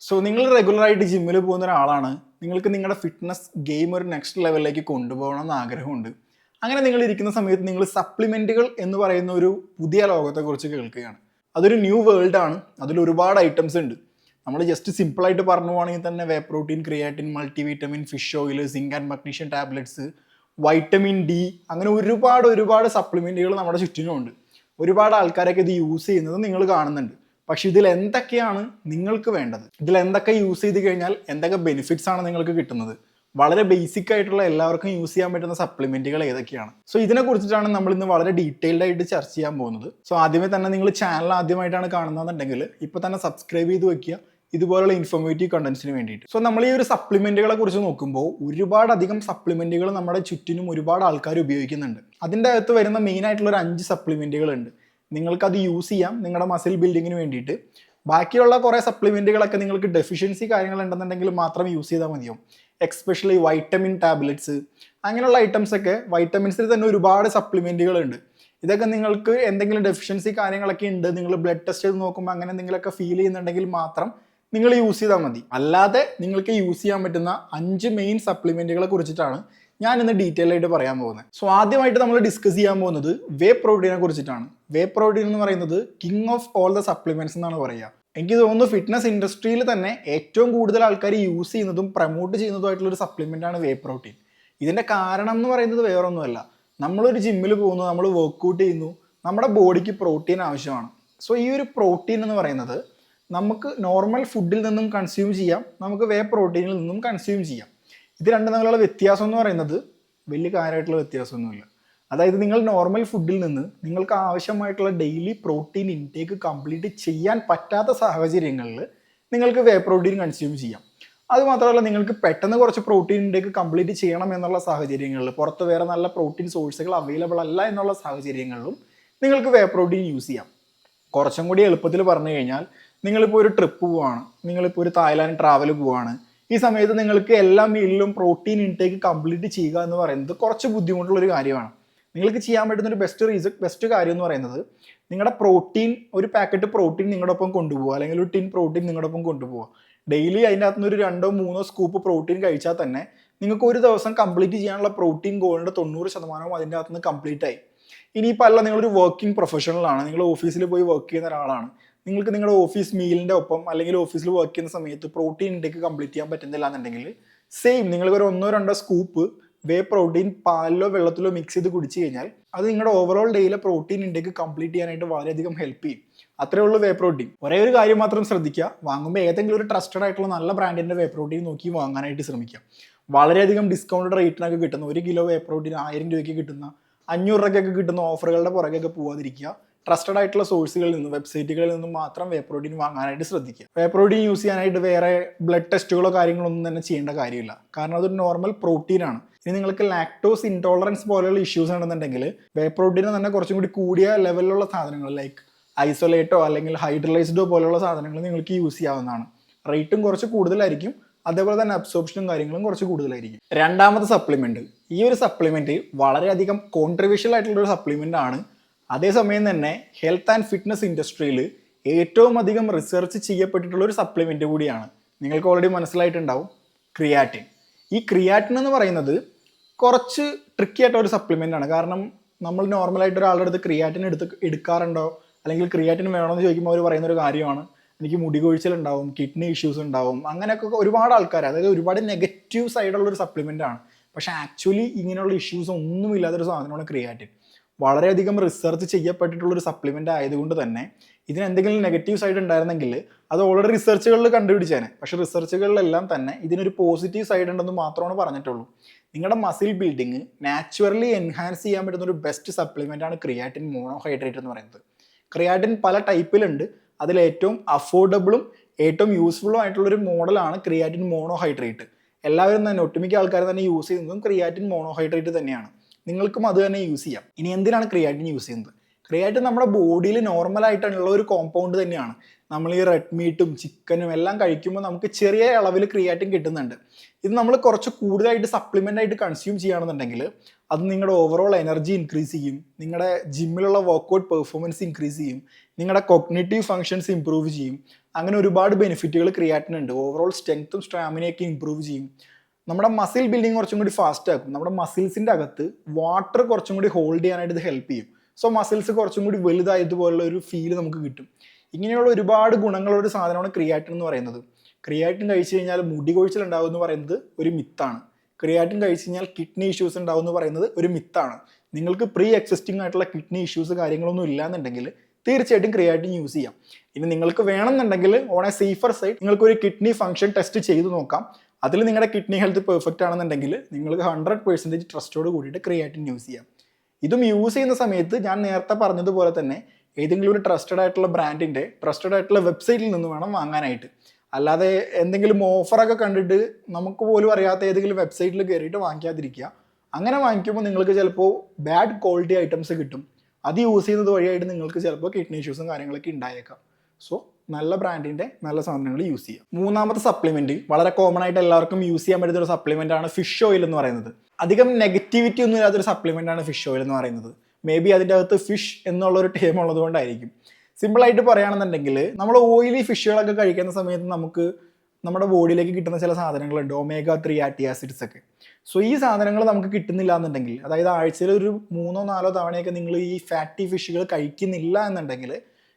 So നിങ്ങൾ റെഗുലറായിട്ട് ജിമ്മിൽ പോകുന്ന ഒരാളാണ്. നിങ്ങൾക്ക് നിങ്ങളുടെ ഫിറ്റ്നസ് ഗെയിം ഒരു നെക്സ്റ്റ് ലെവലിലേക്ക് കൊണ്ടുപോകണം എന്ന് ആഗ്രഹമുണ്ട്. അങ്ങനെ നിങ്ങൾ ഇരിക്കുന്ന സമയത്ത് നിങ്ങൾ സപ്ലിമെൻറ്റുകൾ എന്ന് പറയുന്ന ഒരു പുതിയ ലോകത്തെക്കുറിച്ച് കേൾക്കുകയാണ്. അതൊരു ന്യൂ വേൾഡ് ആണ്. അതിൽ ഒരുപാട് ഐറ്റംസ് ഉണ്ട്. നമ്മൾ ജസ്റ്റ് സിമ്പിളായിട്ട് പറഞ്ഞു പോകണമെങ്കിൽ തന്നെ whey protein, creatine, multivitamin, fish oil, zinc and magnesium tablets, vitamin D, അങ്ങനെ ഒരുപാട് സപ്ലിമെൻറ്റുകൾ നമ്മുടെ ചുറ്റിനുമുണ്ട്. ഒരുപാട് ആൾക്കാരൊക്കെ ഇത് യൂസ് ചെയ്യുന്നത് നിങ്ങൾ കാണുന്നുണ്ട്. പക്ഷെ ഇതിൽ എന്തൊക്കെയാണ് നിങ്ങൾക്ക് വേണ്ടത്, ഇതിൽ എന്തൊക്കെ യൂസ് ചെയ്ത് കഴിഞ്ഞാൽ എന്തൊക്കെ ബെനിഫിറ്റ്സ് ആണ് നിങ്ങൾക്ക് കിട്ടുന്നത്, വളരെ ബേസിക് ആയിട്ടുള്ള എല്ലാവർക്കും യൂസ് ചെയ്യാൻ പറ്റുന്ന സപ്ലിമെന്റുകൾ ഏതൊക്കെയാണ്. സോ ഇതിനെ കുറിച്ചിട്ടാണ് നമ്മൾ ഇന്ന് വളരെ ഡീറ്റെയിൽഡ് ആയിട്ട് ചർച്ച ചെയ്യാൻ പോകുന്നത്. സോ ആദ്യമേ തന്നെ നിങ്ങൾ ചാനൽ ആദ്യമായിട്ടാണ് കാണുന്നതെന്നുണ്ടെങ്കിൽ ഇപ്പോൾ തന്നെ സബ്സ്ക്രൈബ് ചെയ്ത് വെക്കുക, ഇതുപോലുള്ള ഇൻഫോർമേറ്റീവ് കണ്ടന്റ്സിന് വേണ്ടിയിട്ട്. സോ നമ്മൾ ഈ ഒരു സപ്ലിമെന്റുകളെ കുറിച്ച് നോക്കുമ്പോൾ ഒരുപാടധികം സപ്ലിമെന്റുകൾ നമ്മുടെ ചുറ്റിനും ഒരുപാട് ആൾക്കാർ ഉപയോഗിക്കുന്നുണ്ട്. അതിൻ്റെ അകത്ത് വരുന്ന മെയിൻ ആയിട്ടുള്ള ഒരു 5 സപ്ലിമെന്റുകൾ ഉണ്ട്. നിങ്ങൾക്കത് യൂസ് ചെയ്യാം നിങ്ങളുടെ മസിൽ ബിൽഡിങ്ങിന് വേണ്ടിയിട്ട്. ബാക്കിയുള്ള കുറേ സപ്ലിമെൻറ്റുകളൊക്കെ നിങ്ങൾക്ക് ഡെഫിഷ്യൻസി കാര്യങ്ങൾ ഉണ്ടെന്നുണ്ടെങ്കിൽ മാത്രം യൂസ് ചെയ്താൽ മതിയാവും. എക്സ്പെഷ്യലി വൈറ്റമിൻ ടാബ്ലറ്റ്സ്, അങ്ങനെയുള്ള ഐറ്റംസൊക്കെ, വൈറ്റമിൻസിൽ തന്നെ ഒരുപാട് സപ്ലിമെൻറ്റുകളുണ്ട്. ഇതൊക്കെ നിങ്ങൾക്ക് എന്തെങ്കിലും ഡെഫിഷ്യൻസി കാര്യങ്ങളൊക്കെ ഉണ്ട്, നിങ്ങൾ ബ്ലഡ് ടെസ്റ്റ് ചെയ്ത് നോക്കുമ്പോൾ അങ്ങനെ എന്തെങ്കിലുമൊക്കെ ഫീൽ ചെയ്യുന്നുണ്ടെങ്കിൽ മാത്രം നിങ്ങൾ യൂസ് ചെയ്താൽ മതി. അല്ലാതെ നിങ്ങൾക്ക് യൂസ് ചെയ്യാൻ പറ്റുന്ന 5 മെയിൻ സപ്ലിമെൻറ്റുകളെ കുറിച്ചിട്ടാണ് ഞാൻ ഇന്ന് ഡീറ്റെയിൽ ആയിട്ട് പറയാൻ പോകുന്നത്. സോ ആദ്യമായിട്ട് നമ്മൾ ഡിസ്കസ് ചെയ്യാൻ പോകുന്നത് വേ പ്രോട്ടീനെ കുറിച്ചിട്ടാണ്. വേ പ്രോട്ടീൻ എന്ന് പറയുന്നത് king of all the supplements എന്നാണ് പറയുക. എനിക്ക് തോന്നുന്നു ഫിറ്റ്നസ് ഇൻഡസ്ട്രിയിൽ തന്നെ ഏറ്റവും കൂടുതൽ ആൾക്കാർ യൂസ് ചെയ്യുന്നതും പ്രൊമോട്ട് ചെയ്യുന്നതുമായിട്ടുള്ള ഒരു സപ്ലിമെന്റ് ആണ് വേ പ്രോട്ടീൻ. ഇതിന്റെ കാരണം എന്ന് പറയുന്നത് വേറൊന്നുമല്ല, നമ്മളൊരു ജിമ്മിൽ പോകുന്നു, നമ്മൾ വർക്ക്ഔട്ട് ചെയ്യുന്നു, നമ്മുടെ ബോഡിക്ക് പ്രോട്ടീൻ ആവശ്യമാണ്. സോ ഈ ഒരു പ്രോട്ടീൻ എന്ന് പറയുന്നത് നമുക്ക് നോർമൽ ഫുഡിൽ നിന്നും കൺസ്യൂം ചെയ്യാം, നമുക്ക് വേ പ്രോട്ടീനിൽ നിന്നും കൺസ്യൂം ചെയ്യാം. ഇത് രണ്ടും തമ്മിലുള്ള വ്യത്യാസം എന്ന് പറയുന്നത് വലിയ കാര്യമായിട്ടുള്ള വ്യത്യാസമൊന്നുമില്ല. അതായത് നിങ്ങൾ നോർമൽ ഫുഡിൽ നിന്ന് നിങ്ങൾക്ക് ആവശ്യമായിട്ടുള്ള ഡെയിലി പ്രോട്ടീൻ ഇൻടേക്ക് കംപ്ലീറ്റ് ചെയ്യാൻ പറ്റാത്ത സാഹചര്യങ്ങളിൽ നിങ്ങൾക്ക് വേ പ്രോട്ടീൻ കൺസ്യൂം ചെയ്യാം. അതുമാത്രമല്ല, നിങ്ങൾക്ക് പെട്ടെന്ന് കുറച്ച് പ്രോട്ടീൻ ഇൻടേക്ക് കംപ്ലീറ്റ് ചെയ്യണം എന്നുള്ള സാഹചര്യങ്ങളിൽ, പുറത്ത് വേറെ നല്ല പ്രോട്ടീൻ സോഴ്സുകൾ അവൈലബിൾ അല്ല എന്നുള്ള സാഹചര്യങ്ങളിലും നിങ്ങൾക്ക് വേ പ്രോട്ടീൻ യൂസ് ചെയ്യാം. കുറച്ചും കൂടി എളുപ്പത്തിൽ പറഞ്ഞു കഴിഞ്ഞാൽ, നിങ്ങളിപ്പോൾ ഒരു ട്രിപ്പ് പോവുകയാണ്, നിങ്ങളിപ്പോൾ ഒരു തായ്ലാൻഡ് ട്രാവൽ പോവുകയാണ്. ഈ സമയത്ത് നിങ്ങൾക്ക് എല്ലാ മീലിലും പ്രോട്ടീൻ ഇൻടേക്ക് കംപ്ലീറ്റ് ചെയ്യുക എന്ന് പറയുന്നത് കുറച്ച് ബുദ്ധിമുട്ടുള്ളൊരു കാര്യമാണ്. നിങ്ങൾക്ക് ചെയ്യാൻ പറ്റുന്ന ഒരു ബെസ്റ്റ് കാര്യം എന്ന് പറയുന്നത്, നിങ്ങളുടെ പ്രോട്ടീൻ, ഒരു പാക്കറ്റ് പ്രോട്ടീൻ നിങ്ങളുടെ ഒപ്പം കൊണ്ടുപോകുക, അല്ലെങ്കിൽ ഒരു ടിൻ പ്രോട്ടീൻ നിങ്ങളുടെ ഒപ്പം കൊണ്ടുപോകുക. ഡെയിലി അതിൻ്റെ അകത്തുനിന്ന് ഒരു 2-3 സ്കൂപ്പ് പ്രോട്ടീൻ കഴിച്ചാൽ തന്നെ നിങ്ങൾക്ക് ഒരു ദിവസം കംപ്ലീറ്റ് ചെയ്യാനുള്ള പ്രോട്ടീൻ ഗോളിൻ്റെ 90% അതിൻ്റെ അകത്തുനിന്ന് കംപ്ലീറ്റ് ആയി. ഇനിയിപ്പോൾ അല്ല, നിങ്ങളൊരു വർക്കിംഗ് പ്രൊഫഷണലാണ്, നിങ്ങൾ ഓഫീസിൽ പോയി വർക്ക് ചെയ്യുന്ന ഒരാളാണ്, നിങ്ങൾക്ക് നിങ്ങളുടെ ഓഫീസ് മീലിൻ്റെ ഒപ്പം അല്ലെങ്കിൽ ഓഫീസിൽ വർക്ക് ചെയ്യുന്ന സമയത്ത് പ്രോട്ടീൻ ഇൻടേക്ക് കംപ്ലീറ്റ് ചെയ്യാൻ പറ്റുന്നില്ല എന്നുണ്ടെങ്കിൽ, സെയിം നിങ്ങൾക്കൊരു 1-2 സ്കൂപ്പ് വേ പ്രോട്ടീൻ പാലിലോ വെള്ളത്തിലോ മിക്സ് ചെയ്ത് കുടിച്ചു കഴിഞ്ഞാൽ അത് നിങ്ങളുടെ ഓവറോൾ ഡേയിലെ പ്രോട്ടീൻ ഇൻടേക്ക് കംപ്ലീറ്റ് ചെയ്യാനായിട്ട് വളരെയധികം ഹെൽപ്പ് ചെയ്യും. അത്രേ ഉള്ളൂ വേ പ്രോട്ടീൻ. ഒരേ ഒരു കാര്യം മാത്രം ശ്രദ്ധിക്കുക, വാങ്ങുമ്പോൾ ഏതെങ്കിലും ഒരു ട്രസ്റ്റഡ് ആയിട്ടുള്ള നല്ല ബ്രാൻഡിൻ്റെ വേ പ്രോട്ടീൻ നോക്കി വാങ്ങാനായിട്ട് ശ്രമിക്കുക. വളരെയധികം ഡിസ്കൗണ്ടഡ് റേറ്റിനൊക്കെ കിട്ടുന്ന 1 കിലോ വേ പ്രോട്ടീൻ 1000 രൂപയ്ക്ക് കിട്ടുന്ന, 500 രൂപയ്ക്കൊക്കെ കിട്ടുന്ന ഓഫറുകളുടെ പുറകെയൊക്കെ പോകാതിരിക്കുക. ട്രസ്റ്റഡ് ആയിട്ടുള്ള സോഴ്സുകളിൽ നിന്നും വെബ്സൈറ്റുകളിൽ നിന്നും മാത്രം വേ പ്രോട്ടീൻ വാങ്ങാനായിട്ട് ശ്രദ്ധിക്കുക. വേ പ്രോട്ടീൻ യൂസ് ചെയ്യാനായിട്ട് വേറെ ബ്ലഡ് ടെസ്റ്റുകളോ കാര്യങ്ങളൊന്നും തന്നെ ചെയ്യേണ്ട കാര്യമില്ല, കാരണം അതൊരു നോർമൽ പ്രോട്ടീനാണ്. ഇനി നിങ്ങൾക്ക് ലാക്ടോസ് ഇൻടോളറൻസ് പോലെയുള്ള ഇഷ്യൂസ് ഉണ്ടെന്നുണ്ടെങ്കിൽ വേ പ്രോട്ടീന് തന്നെ കുറച്ചും കൂടി കൂടിയ ലെവലിലുള്ള സാധനങ്ങൾ ലൈക്ക് ഐസൊലേറ്റോ അല്ലെങ്കിൽ ഹൈഡ്രലൈസ്ഡോ പോലെയുള്ള സാധനങ്ങൾ നിങ്ങൾക്ക് യൂസ് ചെയ്യാവുന്നതാണ്. റേറ്റും കുറച്ച് കൂടുതലായിരിക്കും, അതേപോലെ തന്നെ അബ്സോർപ്ഷനും കാര്യങ്ങളും കുറച്ച് കൂടുതലായിരിക്കും. രണ്ടാമത്തെ സപ്ലിമെന്റ്, ഈ ഒരു സപ്ലിമെന്റ് വളരെയധികം കോൺട്രവേഴ്ഷ്യൽ ആയിട്ടുള്ള ഒരു സപ്ലിമെന്റ് ആണ്. അതേസമയം തന്നെ ഹെൽത്ത് ആൻഡ് ഫിറ്റ്നസ് ഇൻഡസ്ട്രിയിൽ ഏറ്റവും അധികം റിസർച്ച് ചെയ്യപ്പെട്ടിട്ടുള്ള ഒരു സപ്ലിമെന്റ് കൂടിയാണ്. നിങ്ങൾക്ക് ഓൾറെഡി മനസ്സിലായിട്ടുണ്ടാവും, ക്രിയാറ്റിൻ. ഈ ക്രിയാറ്റിൻ എന്ന് പറയുന്നത് കുറച്ച് ട്രിക്കി ആയിട്ട ഒരു സപ്ലിമെന്റ് ആണ്. കാരണം നമ്മൾ നോർമലായിട്ട് ഒരാളുടെ അടുത്ത് ക്രിയാറ്റിൻ എടുക്കാറുണ്ടോ അല്ലെങ്കിൽ ക്രിയാറ്റിൻ വേണമെന്ന് ചോദിക്കുമ്പോൾ അവർ പറയുന്ന ഒരു കാര്യമാണ്, എനിക്ക് മുടി കൊഴിച്ചിലുണ്ടാവും, കിഡ്നി ഇഷ്യൂസ് ഉണ്ടാവും, അങ്ങനെയൊക്കെ ഒരുപാട് ആൾക്കാർ, അതായത് ഒരുപാട് നെഗറ്റീവ് സൈഡുള്ള ഒരു സപ്ലിമെന്റ് ആണ്. പക്ഷെ ആക്ച്വലി ഇങ്ങനെയുള്ള ഇഷ്യൂസ് ഒന്നുമില്ലാത്തൊരു സാധനമാണ് ക്രിയാറ്റിൻ. വളരെയധികം റിസർച്ച് ചെയ്യപ്പെട്ടിട്ടുള്ളൊരു സപ്ലിമെന്റ് ആയതുകൊണ്ട് തന്നെ ഇതിന് എന്തെങ്കിലും നെഗറ്റീവ് സൈഡ് ഉണ്ടായിരുന്നെങ്കിൽ അത് ഓൾറെഡി റിസർച്ചുകളിൽ കണ്ടുപിടിച്ചേനെ. പക്ഷെ റിസർച്ചുകളിലെല്ലാം തന്നെ ഇതിനൊരു പോസിറ്റീവ് സൈഡ് ഉണ്ടെന്ന് മാത്രമാണ് പറഞ്ഞിട്ടുള്ളൂ. നിങ്ങളുടെ മസിൽ ബിൽഡിങ് നാച്ചുറലി എൻഹാൻസ് ചെയ്യാൻ പറ്റുന്ന ഒരു ബെസ്റ്റ് സപ്ലിമെന്റ് ആണ് ക്രിയാറ്റിൻ മോണോഹൈഡ്രേറ്റ് എന്ന് പറയുന്നത്. ക്രിയാറ്റിൻ പല ടൈപ്പിലുണ്ട്, അതിൽ ഏറ്റവും അഫോർഡബിളും ഏറ്റവും യൂസ്ഫുള്ളും ആയിട്ടുള്ളൊരു മോഡലാണ് ക്രിയാറ്റിൻ മോണോഹൈഡ്രേറ്റ്. എല്ലാവരും തന്നെ, ഒട്ടുമിക്ക ആൾക്കാർ തന്നെ യൂസ് ചെയ്യുന്നതും ക്രിയാറ്റിൻ മോണോഹൈഡ്രേറ്റ് തന്നെയാണ്. നിങ്ങൾക്കും അത് തന്നെ യൂസ് ചെയ്യാം. ഇനി എന്തിനാണ് ക്രിയാറ്റിൻ യൂസ് ചെയ്യുന്നത്? ക്രിയാറ്റിൻ നമ്മുടെ ബോഡിയിൽ നോർമലായിട്ടുള്ള ഒരു കോമ്പൗണ്ട് തന്നെയാണ്. നമ്മൾ ഈ റെഡ് മീറ്റും ചിക്കനും എല്ലാം കഴിക്കുമ്പോൾ നമുക്ക് ചെറിയ അളവിൽ ക്രിയാറ്റിൻ കിട്ടുന്നുണ്ട്. ഇത് നമ്മൾ കുറച്ച് കൂടുതലായിട്ട് സപ്ലിമെൻ്റ് ആയിട്ട് കൺസ്യൂം ചെയ്യുകയാണെന്നുണ്ടെങ്കിൽ അത് നിങ്ങളുടെ ഓവറോൾ എനർജി ഇൻക്രീസ് ചെയ്യും, നിങ്ങളുടെ ജിമ്മിലുള്ള വർക്കൗട്ട് പെർഫോമൻസ് ഇൻക്രീസ് ചെയ്യും, നിങ്ങളുടെ കോഗ്നിറ്റീവ് ഫങ്ഷൻസ് ഇംപ്രൂവ് ചെയ്യും. അങ്ങനെ ഒരുപാട് ബെനിഫിറ്റുകൾ ക്രിയാറ്റിനുണ്ട്. ഓവറോൾ സ്ട്രെങ്ത്തും സ്റ്റാമിനയൊക്കെ ഇമ്പ്രൂവ് ചെയ്യും. നമ്മുടെ മസിൽ ബിൽഡിങ് കുറച്ചും കൂടി ഫാസ്റ്റ് ആക്കും. നമ്മുടെ മസിൽസിൻ്റെ അകത്ത് വാട്ടർ കുറച്ചും കൂടി ഹോൾഡ് ചെയ്യാനായിട്ട് ഇത് ഹെൽപ്പ് ചെയ്യും. സോ മസിൽസ് കുറച്ചും കൂടി വലുതായതുപോലുള്ള ഒരു ഫീൽ നമുക്ക് കിട്ടും. ഇങ്ങനെയുള്ള ഒരുപാട് ഗുണങ്ങളുള്ള ഒരു സാധനമാണ് ക്രിയാറ്റിൻ എന്ന് പറയുന്നത്. ക്രിയാറ്റിൻ കഴിച്ചു കഴിഞ്ഞാൽ മുടി കൊഴിച്ചിൽ ഉണ്ടാവും എന്ന് പറയുന്നത് ഒരു മിത്താണ്. ക്രിയാറ്റിൻ കഴിച്ചു കഴിഞ്ഞാൽ കിഡ്നി ഇഷ്യൂസ് ഉണ്ടാവും എന്ന് പറയുന്നത് ഒരു മിത്താണ്. നിങ്ങൾക്ക് പ്രീ എക്സിസ്റ്റിംഗ് ആയിട്ടുള്ള കിഡ്നി ഇഷ്യൂസ് കാര്യങ്ങളൊന്നും ഇല്ലാന്നുണ്ടെങ്കിൽ തീർച്ചയായിട്ടും ക്രിയാറ്റിൻ യൂസ് ചെയ്യാം. ഇനി നിങ്ങൾക്ക് വേണമെന്നുണ്ടെങ്കിൽ ഓൺ എ സേഫർ സൈഡ് നിങ്ങൾക്ക് ഒരു കിഡ്നി ഫംഗ്ഷൻ ടെസ്റ്റ് ചെയ്ത് നോക്കാം. അതിൽ നിങ്ങളുടെ കിഡ്നി ഹെൽത്ത് പെർഫെക്റ്റ് ആണെന്നുണ്ടെങ്കിൽ നിങ്ങൾക്ക് 100% ട്രസ്റ്റോട് കൂടിയിട്ട് ക്രിയാറ്റിൻ യൂസ് ചെയ്യാം. ഇതും യൂസ് ചെയ്യുന്ന സമയത്ത് ഞാൻ നേരത്തെ പറഞ്ഞതുപോലെ തന്നെ ഏതെങ്കിലും ഒരു ട്രസ്റ്റഡ് ആയിട്ടുള്ള ബ്രാൻഡിൻ്റെ ട്രസ്റ്റഡ് ആയിട്ടുള്ള വെബ്സൈറ്റിൽ നിന്ന് വേണം വാങ്ങാനായിട്ട്. അല്ലാതെ എന്തെങ്കിലും ഓഫറൊക്കെ കണ്ടിട്ട് നമുക്ക് പോലും അറിയാത്ത ഏതെങ്കിലും വെബ്സൈറ്റിൽ കയറിയിട്ട് വാങ്ങിക്കാതിരിക്കുക. അങ്ങനെ വാങ്ങിക്കുമ്പോൾ നിങ്ങൾക്ക് ചിലപ്പോൾ ബാഡ് ക്വാളിറ്റി ഐറ്റംസ് കിട്ടും. അത് യൂസ് ചെയ്യുന്നത് വഴിയായിട്ട് നിങ്ങൾക്ക് ചിലപ്പോൾ കിഡ്നി ഇഷ്യൂസും കാര്യങ്ങളൊക്കെ ഉണ്ടായേക്കാം. സോ നല്ല ബ്രാൻഡിൻ്റെ നല്ല സാധനങ്ങൾ യൂസ് ചെയ്യുക. മൂന്നാമത്തെ സപ്ലിമെൻറ്റ് വളരെ കോമൺ ആയിട്ട് എല്ലാവർക്കും യൂസ് ചെയ്യാൻ പറ്റുന്ന ഒരു സപ്ലിമെൻ്റ് ആണ് ഫിഷ് ഓയിൽ എന്ന് പറയുന്നത്. അധികം നെഗറ്റിവിറ്റി ഒന്നും ഇല്ലാത്തൊരു സപ്ലിമെൻ്റ് ആണ് ഫിഷ് ഓയിൽ എന്ന് പറയുന്നത്. മേ ബി അതിൻ്റെ അകത്ത് ഫിഷ് എന്നുള്ളൊരു ടേം ഉള്ളത് കൊണ്ടായിരിക്കും. സിമ്പിളായിട്ട് പറയുകയാണെന്നുണ്ടെങ്കിൽ നമ്മൾ ഓയിലി ഫിഷുകളൊക്കെ കഴിക്കുന്ന സമയത്ത് നമുക്ക് നമ്മുടെ ബോഡിയിലേക്ക് കിട്ടുന്ന ചില സാധനങ്ങളുണ്ട്, omega-3 ആറ്റി ആസിഡ്സ് ഒക്കെ. സോ ഈ സാധനങ്ങൾ നമുക്ക് കിട്ടുന്നില്ല എന്നുണ്ടെങ്കിൽ, അതായത് ആഴ്ചയിൽ ഒരു 3-4 തവണയൊക്കെ നിങ്ങൾ ഈ ഫാറ്റി ഫിഷുകൾ കഴിക്കുന്നില്ല എന്നുണ്ടെങ്കിൽ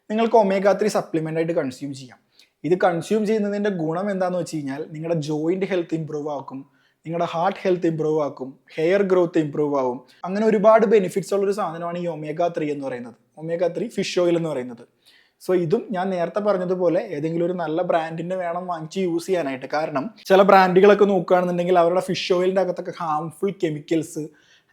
നിങ്ങൾക്ക് omega-3 സപ്ലിമെൻ്റ് ആയിട്ട് കൺസ്യൂം ചെയ്യാം. ഇത് കൺസ്യൂം ചെയ്യുന്നതിൻ്റെ ഗുണം എന്താണെന്ന് വെച്ച് കഴിഞ്ഞാൽ നിങ്ങളുടെ ജോയിൻറ്റ് ഹെൽത്ത് ഇമ്പ്രൂവ് ആക്കും, നിങ്ങളുടെ ഹാർട്ട് ഹെൽത്ത് ഇമ്പ്രൂവ് ആക്കും, ഹെയർ ഗ്രോത്ത് ഇമ്പ്രൂവ് ആവും. അങ്ങനെ ഒരുപാട് ബെനിഫിറ്റ്സ് ഉള്ളൊരു സാധനമാണ് ഈ omega-3 എന്ന് പറയുന്നത്, omega-3 ഫിഷ് ഓയിൽ എന്ന് പറയുന്നത്. സോ ഇതും ഞാൻ നേരത്തെ പറഞ്ഞതുപോലെ ഏതെങ്കിലും ഒരു നല്ല ബ്രാൻഡിൻ്റെ വേണം വാങ്ങിച്ച് യൂസ് ചെയ്യാനായിട്ട്. കാരണം ചില ബ്രാൻഡുകളൊക്കെ നോക്കുകയാണെന്നുണ്ടെങ്കിൽ അവരുടെ ഫിഷ് ഓയിലിൻ്റെ അകത്തൊക്കെ ഹാംഫുൾ കെമിക്കൽസ്,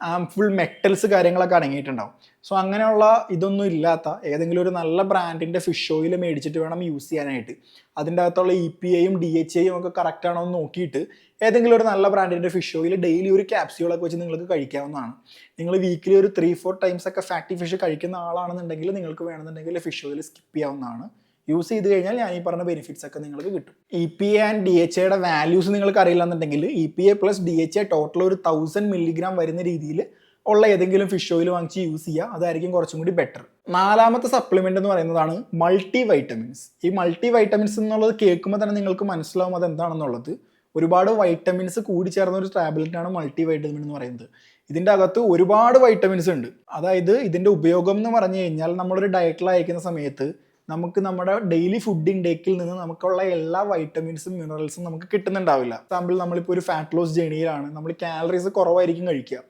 ഹാംഫുൾ മെറ്റൽസ് കാര്യങ്ങളൊക്കെ അടങ്ങിയിട്ടുണ്ടാവും. സോ അങ്ങനെയുള്ള ഇതൊന്നും ഇല്ലാത്ത ഏതെങ്കിലും ഒരു നല്ല ബ്രാൻഡിൻ്റെ ഫിഷ് ഓയിൽ മേടിച്ചിട്ട് വേണം യൂസ് ചെയ്യാനായിട്ട്. അതിൻ്റെ അകത്തുള്ള EPAയും DHAയും ഒക്കെ കറക്റ്റ് ആണോ എന്ന് നോക്കിയിട്ട് ഏതെങ്കിലും ഒരു നല്ല ബ്രാൻഡിൻ്റെ ഫിഷ് ഓയിൽ ഡെയിലി ഒരു ക്യാപ്സ്യൂളൊക്കെ വെച്ച് നിങ്ങൾക്ക് കഴിക്കാവുന്നതാണ്. നിങ്ങൾ വീക്കിലി ഒരു 3-4 ടൈംസ് ഒക്കെ ഫാറ്റി ഫിഷ് കഴിക്കുന്ന ആളാണെന്നുണ്ടെങ്കിൽ നിങ്ങൾക്ക് വേണമെന്നുണ്ടെങ്കിൽ ഫിഷ് ഓയിൽ സ്കിപ്പ് ചെയ്യാവുന്നതാണ്. യൂസ് ചെയ്ത് കഴിഞ്ഞാൽ ഞാൻ ഈ പറഞ്ഞ ബെനിഫിറ്റ്സ് ഒക്കെ നിങ്ങൾക്ക് കിട്ടും. EPA ആൻഡ് DHAയുടെ വാല്യൂസ് നിങ്ങൾക്ക് അറിയില്ല എന്നുണ്ടെങ്കിൽ EPA പ്ലസ് DHA ടോട്ടൽ ഒരു 1000 മില്ലിഗ്രാം വരുന്ന രീതിയിൽ ഉള്ള ഏതെങ്കിലും ഫിഷ് ഓയിൽ വാങ്ങിച്ച് യൂസ് ചെയ്യുക. അതായിരിക്കും കുറച്ചും കൂടി ബെറ്റർ. നാലാമത്തെ സപ്ലിമെൻ്റ് എന്ന് പറയുന്നതാണ് മൾട്ടി വൈറ്റമിൻസ്. ഈ മൾട്ടി വൈറ്റമിൻസ് എന്നുള്ളത് കേൾക്കുമ്പോൾ തന്നെ നിങ്ങൾക്ക് മനസ്സിലാവും അതെന്താണെന്നുള്ളത്. ഒരുപാട് വൈറ്റമിൻസ് കൂടി ചേർന്ന ഒരു ടാബ്ലറ്റാണ് മൾട്ടി വൈറ്റമിൻ എന്ന് പറയുന്നത്. ഇതിൻ്റെ അകത്ത് ഒരുപാട് വൈറ്റമിൻസ് ഉണ്ട്. അതായത് ഇതിൻ്റെ ഉപയോഗം എന്ന് പറഞ്ഞു കഴിഞ്ഞാൽ നമ്മളൊരു ഡയറ്റിൽ അയക്കുന്ന സമയത്ത് നമുക്ക് നമ്മുടെ ഡെയിലി ഫുഡ് ഇൻടേക്കിൽ നിന്ന് നമുക്കുള്ള എല്ലാ വൈറ്റമിൻസും മിനറൽസും നമുക്ക് കിട്ടുന്നുണ്ടാവില്ല. എക്സാമ്പിൾ നമ്മളിപ്പോൾ ഒരു ഫാറ്റ് ലോസ് ജേണിയിലാണ്, നമ്മൾ കാലറീസ് കുറവായിരിക്കും കഴിക്കുക.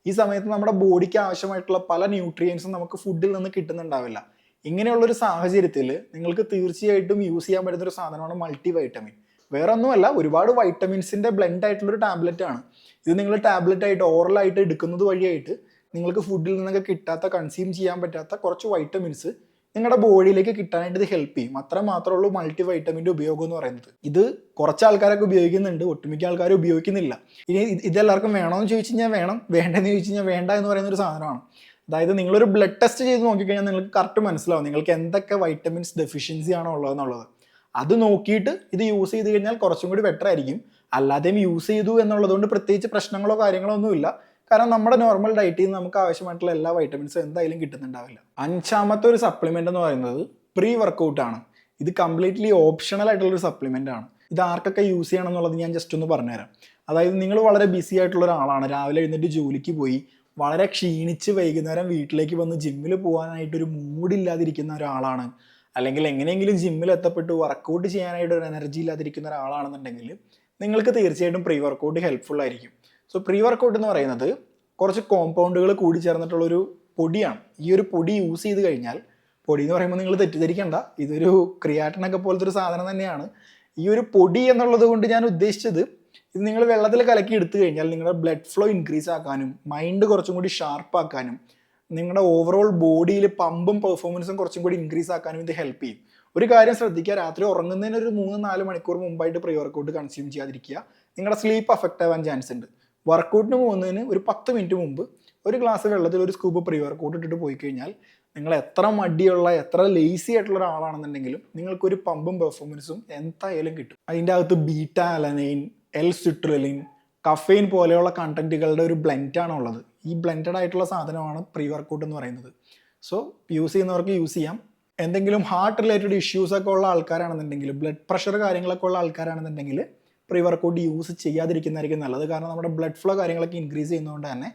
ഈ സമയത്ത് നമ്മുടെ ബോഡിക്ക് ആവശ്യമായിട്ടുള്ള പല ന്യൂട്രിയൻസും നമുക്ക് ഫുഡിൽ നിന്ന് കിട്ടുന്നുണ്ടാവില്ല. ഇങ്ങനെയുള്ളൊരു സാഹചര്യത്തിൽ നിങ്ങൾക്ക് തീർച്ചയായിട്ടും യൂസ് ചെയ്യാൻ പറ്റുന്ന ഒരു സാധനമാണ് മൾട്ടി വൈറ്റമിൻ. വേറെ ഒന്നുമല്ല, ഒരുപാട് വൈറ്റമിൻസിൻ്റെ ബ്ലെൻഡ് ആയിട്ടുള്ളൊരു ടാബ്ലറ്റ് ആണ് ഇത്. നിങ്ങൾ ടാബ്ലറ്റ് ആയിട്ട് ഓറലായിട്ട് എടുക്കുന്നത് വഴിയായിട്ട് നിങ്ങൾക്ക് ഫുഡിൽ നിന്നൊക്കെ കിട്ടാത്ത, കൺസ്യൂം ചെയ്യാൻ പറ്റാത്ത കുറച്ച് വൈറ്റമിൻസ് നിങ്ങളുടെ ബോഡിയിലേക്ക് കിട്ടാനായിട്ട് ഇത് ഹെൽപ്പ് ചെയ്യും. അത്ര മാത്രമേ ഉള്ളൂ മൾട്ടി വൈറ്റമിൻ്റെ ഉപയോഗം എന്ന് പറയുന്നത്. ഇത് കുറച്ച് ആൾക്കാരൊക്കെ ഉപയോഗിക്കുന്നുണ്ട്, ഒട്ടുമിക്ക ആൾക്കാരും ഉപയോഗിക്കുന്നില്ല. ഇനി ഇതെല്ലാവർക്കും വേണമെന്ന് ചോദിച്ചു കഴിഞ്ഞാൽ വേണം, വേണ്ടെന്ന് ചോദിച്ചു കഴിഞ്ഞാൽ വേണ്ട എന്ന് പറയുന്ന ഒരു സാധനമാണ്. അതായത് നിങ്ങളൊരു ബ്ലഡ് ടെസ്റ്റ് ചെയ്ത് നോക്കിക്കഴിഞ്ഞാൽ നിങ്ങൾക്ക് കറക്റ്റ് മനസ്സിലാവും നിങ്ങൾക്ക് എന്തൊക്കെ വൈറ്റമിൻസ് ഡെഫിഷ്യൻസി ആണോ ഉള്ളതെന്നുള്ളത്. അത് നോക്കിയിട്ട് ഇത് യൂസ് ചെയ്ത് കഴിഞ്ഞാൽ കുറച്ചും കൂടി ബെറ്റർ ആയിരിക്കും. അല്ലാതെയും യൂസ് ചെയ്തു എന്നുള്ളതുകൊണ്ട് പ്രത്യേകിച്ച് പ്രശ്നങ്ങളോ കാര്യങ്ങളോ ഒന്നുമില്ല. കാരണം നമ്മുടെ നോർമൽ ഡയറ്റിൽ നിന്ന് നമുക്ക് ആവശ്യമായിട്ടുള്ള എല്ലാ വൈറ്റമിൻസും എന്തായാലും കിട്ടുന്നുണ്ടാവില്ല. അഞ്ചാമത്തെ ഒരു സപ്ലിമെൻ്റ് എന്ന് പറയുന്നത് പ്രീ വർക്കൗട്ടാണ്. ഇത് കംപ്ലീറ്റ്ലി ഓപ്ഷണൽ ആയിട്ടുള്ളൊരു സപ്ലിമെൻ്റ് ആണ്. ഇത് ആർക്കൊക്കെ യൂസ് ചെയ്യണം എന്നുള്ളത് ഞാൻ ജസ്റ്റ് ഒന്ന് പറഞ്ഞുതരാം. അതായത് നിങ്ങൾ വളരെ ബിസി ആയിട്ടുള്ള ഒരാളാണ്, രാവിലെ എഴുന്നേറ്റ് ജോലിക്ക് പോയി വളരെ ക്ഷീണിച്ച് വൈകുന്നേരം വീട്ടിലേക്ക് വന്ന് ജിമ്മിൽ പോകാനായിട്ടൊരു മൂഡില്ലാതിരിക്കുന്ന ഒരാളാണ്, അല്ലെങ്കിൽ എങ്ങനെയെങ്കിലും ജിമ്മിൽ എത്തപ്പെട്ട് വർക്കൗട്ട് ചെയ്യാനായിട്ട് ഒരു എനർജി ഇല്ലാതിരിക്കുന്ന ഒരാളാണെന്നുണ്ടെങ്കിൽ നിങ്ങൾക്ക് തീർച്ചയായിട്ടും പ്രീ വർക്കൗട്ട് ഹെൽപ്ഫുൾ ആയിരിക്കും. സോ പ്രീ വർക്കൗട്ട് എന്ന് പറയുന്നത് കുറച്ച് കോമ്പൗണ്ടുകൾ കൂടി ചേർന്നിട്ടുള്ളൊരു പൊടിയാണ്. ഈ ഒരു പൊടി യൂസ് ചെയ്ത് കഴിഞ്ഞാൽ, പൊടി എന്ന് പറയുമ്പോൾ നിങ്ങൾ തെറ്റിദ്ധരിക്കേണ്ട, ഇതൊരു ക്രിയാറ്റിനൊക്കെ പോലത്തെ ഒരു സാധനം തന്നെയാണ്. ഈ ഒരു പൊടി എന്നുള്ളത് കൊണ്ട് ഞാൻ ഉദ്ദേശിച്ചത്, ഇത് നിങ്ങൾ വെള്ളത്തിൽ കലക്കി എടുത്തു കഴിഞ്ഞാൽ നിങ്ങളുടെ ബ്ലഡ് ഫ്ലോ ഇൻക്രീസ് ആക്കാനും മൈൻഡ് കുറച്ചും കൂടി ഷാർപ്പാക്കാനും നിങ്ങളുടെ ഓവറോൾ ബോഡിയിൽ പമ്പും പെർഫോമൻസും കുറച്ചും കൂടി ഇൻക്രീസ് ആക്കാനും ഇത് ഹെൽപ്പ് ചെയ്യും. ഒരു കാര്യം ശ്രദ്ധിക്കുക, രാത്രി ഉറങ്ങുന്നതിന് ഒരു 3-4 മണിക്കൂർ മുമ്പായിട്ട് പ്രീ വർക്കൗട്ട് കൺസ്യൂം ചെയ്യാതിരിക്കുക. നിങ്ങളുടെ സ്ലീപ്പ് അഫക്റ്റ് ആവാൻ ചാൻസ് ഉണ്ട്. വർക്കൗട്ടിന് പോകുന്നതിന് ഒരു 10 മിനിറ്റ് മുമ്പ് ഒരു ഗ്ലാസ് വെള്ളത്തിൽ ഒരു സ്കൂപ്പ് പ്രീ വർക്കൗട്ട് ഇട്ടിട്ട് പോയി കഴിഞ്ഞാൽ നിങ്ങൾ എത്ര മടിയുള്ള, എത്ര ലേസി ആയിട്ടുള്ള ഒരാളാണെന്നുണ്ടെങ്കിലും നിങ്ങൾക്കൊരു പമ്പും പെർഫോമൻസും എന്തായാലും കിട്ടും. അതിൻ്റെ അകത്ത് ബീറ്റാ അലനൈൻ, L-സിട്രലിൻ, കഫെയിൻ പോലെയുള്ള കണ്ടന്റുകളുടെ ഒരു ബ്ലെൻഡാണ് ഉള്ളത്. ഈ ബ്ലെൻഡഡ് ആയിട്ടുള്ള സാധനമാണ് പ്രീ വർക്കൗട്ട് എന്ന് പറയുന്നത്. സോ യൂസ് ചെയ്യുന്നവർക്ക് യൂസ് ചെയ്യാം. എന്തെങ്കിലും ഹാർട്ട് റിലേറ്റഡ് ഇഷ്യൂസ് ഒക്കെ ഉള്ള ആൾക്കാരാണെന്നുണ്ടെങ്കിൽ, ബ്ലഡ് പ്രഷർ കാര്യങ്ങളൊക്കെ ഉള്ള ആൾക്കാരാണെന്നുണ്ടെങ്കിൽ പ്രീ വർക്കൗട്ട് യൂസ് ചെയ്യാതിരിക്കുന്നതായിരിക്കും നല്ലത്. കാരണം നമ്മുടെ ബ്ലഡ് ഫ്ലോ കാര്യങ്ങളൊക്കെ ഇൻക്രീസ് ചെയ്യുന്നതുകൊണ്ട് തന്നെ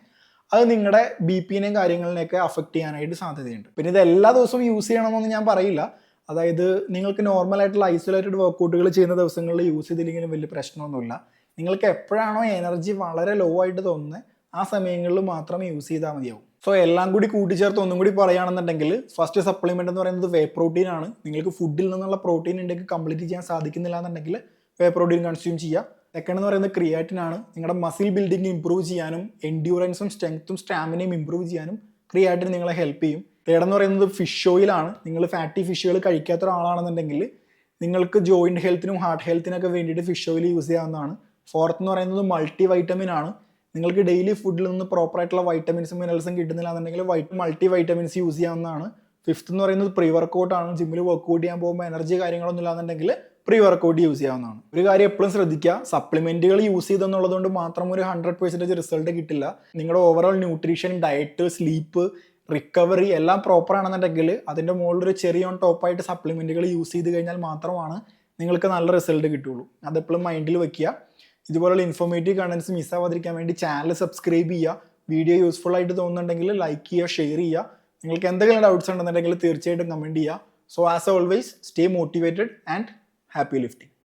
അത് നിങ്ങളുടെ BP-നെയും കാര്യങ്ങളിനെയൊക്കെ അഫക്റ്റ് ചെയ്യാനായിട്ട് സാധ്യതയുണ്ട്. പിന്നെ ഇത് എല്ലാ ദിവസവും യൂസ് ചെയ്യണമെന്നൊന്നും ഞാൻ പറയില്ല. അതായത് നിങ്ങൾക്ക് നോർമലായിട്ടുള്ള ഐസൊലേറ്റഡ് വർക്കൗട്ടുകൾ ചെയ്യുന്ന ദിവസങ്ങളിൽ യൂസ് ചെയ്തില്ലെങ്കിലും വലിയ പ്രശ്നമൊന്നുമില്ല. നിങ്ങൾക്ക് എപ്പോഴാണോ എനർജി വളരെ ലോ ആയിട്ട് തോന്നുന്നത് ആ സമയങ്ങളിൽ മാത്രം യൂസ് ചെയ്താൽ മതിയാവും. സോ എല്ലാം കൂടി കൂട്ടിച്ചേർത്ത് ഒന്നും കൂടി പറയുകയാണെന്നുണ്ടെങ്കിൽ ഫസ്റ്റ് സപ്ലിമെൻ്റ് എന്ന് പറയുന്നത് വേ പ്രോട്ടീൻ ആണ്. നിങ്ങൾക്ക് ഫുഡിൽ നിന്നുള്ള പ്രോട്ടീൻ ഇൻടേക്ക് കംപ്ലീറ്റ് ചെയ്യാൻ സാധിക്കുന്നില്ല എന്നുണ്ടെങ്കിൽ വേ പ്രോട്ടീൻ കൺസ്യൂം ചെയ്യുക. സെക്കൻഡ് എന്ന് പറയുന്നത് ക്രിയാറ്റിൻ ആണ്. നിങ്ങളുടെ മസിൽ ബിൽഡിംഗ് ഇംപ്രൂവ് ചെയ്യാനും എൻഡ്യൂറൻസും സ്ട്രെങ്ത്തും സ്റ്റാമിനയും ഇംപ്രൂവ് ചെയ്യാനും ക്രിയാറ്റിൻ നിങ്ങളെ ഹെൽപ്പ് ചെയ്യും. തേർഡ് എന്ന് പറയുന്നത് ഫിഷ് ഓയിലാണ്. നിങ്ങൾ ഫാറ്റി ഫിഷുകൾ കഴിക്കാത്ത ഒരാളാണെന്നുണ്ടെങ്കിൽ നിങ്ങൾക്ക് ജോയിൻറ്റ് ഹെൽത്തിനും ഹാർട്ട് ഹെൽത്തിനൊക്കെ വേണ്ടിയിട്ട് ഫിഷ് ഓയിൽ യൂസ് ചെയ്യാവുന്നതാണ്. ഫോർത്ത് എന്ന് പറയുന്നത് മൾട്ടി വൈറ്റമിൻ ആണ്. നിങ്ങൾക്ക് ഡെയിലി ഫുഡിൽ നിന്ന് പ്രോപ്പറായിട്ടുള്ള വൈറ്റമിൻസും മിനറൽസും കിട്ടുന്നില്ല എന്നുണ്ടെങ്കിൽ മൾട്ടി വൈറ്റമിൻസ് യൂസ് ചെയ്യാവുന്നതാണ്. ഫിഫ്ത്ത് എന്ന് പറയുന്നത് പ്രീ വർക്കൗട്ട് ആണ്. ജിമ്മിൽ വർക്കൗട്ട് ചെയ്യാൻ പോകുമ്പോൾ എനർജി കാര്യങ്ങളൊന്നും ഇല്ലാന്നുണ്ടെങ്കിൽ പ്രീ വർക്കൗട്ട് യൂസ് ചെയ്യാവുന്നതാണ്. ഒരു കാര്യം എപ്പോഴും ശ്രദ്ധിക്കുക, സപ്ലിമെന്റുകൾ യൂസ് ചെയ്തെന്നുള്ളത് കൊണ്ട് മാത്രം ഒരു 100% റിസൾട്ട് കിട്ടില്ല. നിങ്ങളുടെ overall nutrition, diet, sleep, recovery എല്ലാം പ്രോപ്പർ ആണെന്നുണ്ടെങ്കിൽ അതിൻ്റെ മുകളിൽ ഒരു ചെറിയ ഓൺ ടോപ്പായിട്ട് സപ്ലിമെന്റുകൾ യൂസ് ചെയ്ത് കഴിഞ്ഞാൽ മാത്രമാണ് നിങ്ങൾക്ക് നല്ല റിസൾട്ട് കിട്ടുള്ളൂ. അതെപ്പോഴും മൈൻഡിൽ വെക്കുക. ഇതുപോലുള്ള ഇൻഫോർമേറ്റീവ് കണ്ടൻസ് മിസ്സാവാതിരിക്കാൻ വേണ്ടി ചാനൽ സബ്സ്ക്രൈബ് ചെയ്യുക. വീഡിയോ യൂസ്ഫുൾ ആയിട്ട് തോന്നുന്നുണ്ടെങ്കിൽ ലൈക്ക് ചെയ്യുക, ഷെയർ ചെയ്യുക. നിങ്ങൾക്ക് എന്തെങ്കിലും ഡൗട്ട്സ് ഉണ്ടെന്നുണ്ടെങ്കിൽ തീർച്ചയായിട്ടും കമൻറ്റ് ചെയ്യുക. So as always stay motivated and happy lifting.